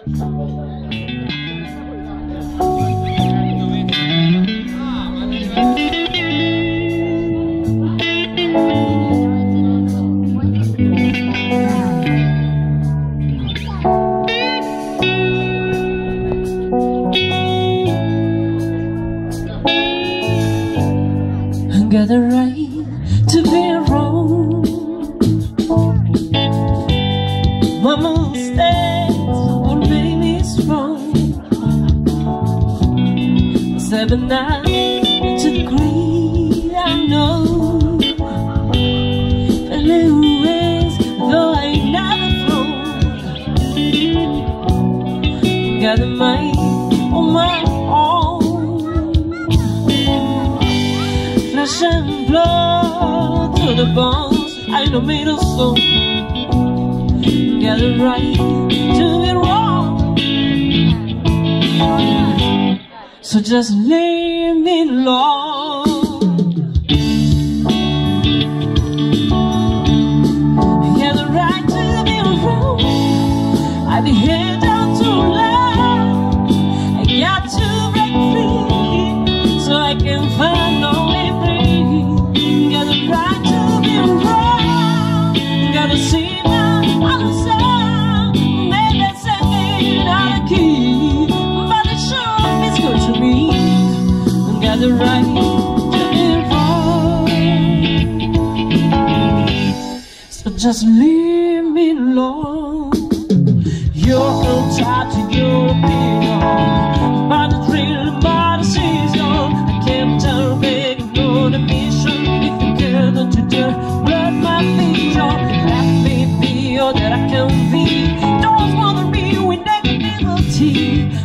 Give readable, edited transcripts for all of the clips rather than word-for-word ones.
Got the right to be wrong. My mistakes will make me strong. 7-9 to the green, I know. Feeling ways though I never flow. Got the mind on my own. Flesh and blood to the bones, I know made of soul. Got the right to be wrong. So just leave me alone. Got the right to be wrong. I behave down too loud. I got to break free so I can find no way free. Got the right to be wrong. Gotta see my own sound. Maybe singing out of key, but it sure feels good to me. Got the right to be wrong. So just leave me alone. You're entitled to your opinion, but the thrill of my decision. I can't tell back on the mission. If you care not to do, blood my vision. Let me be all that I can be. Don't bother me with negativity.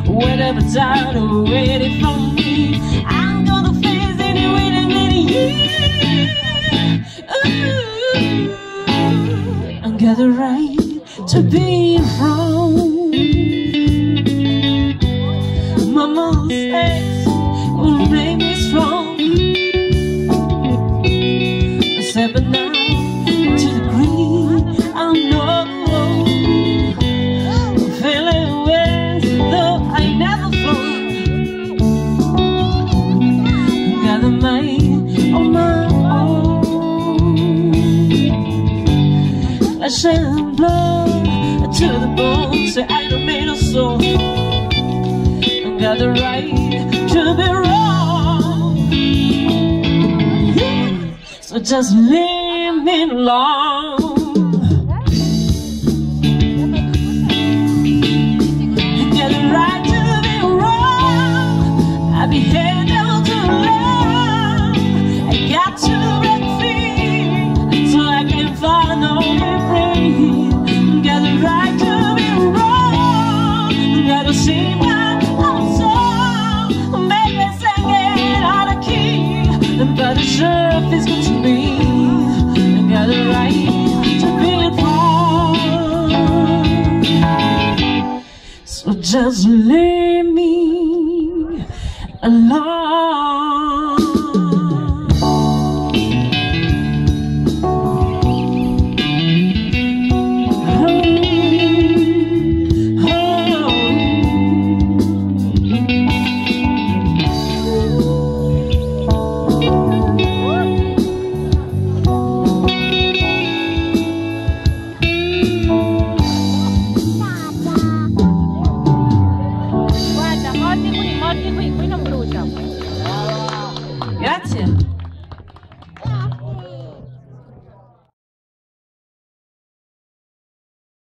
Whatever died already from me, I'm gonna face anyway in any year. I got the right to be wrong. My mistakes will make me strong. 7-9 to the green, I know. Feeling ways though I never flow. Got the mind on my own. Flesh and blood to the bone, say I don't made a soul. Got the right to be wrong. Yeah. So just leave me alone. Got the right to be wrong. I behave down too long. I got to break free so I can find no way free. Got the right to be wrong. Gotta see my own soul. Maybe singing out of key, but it sure feels good to me. I got the right to be wrong. So just leave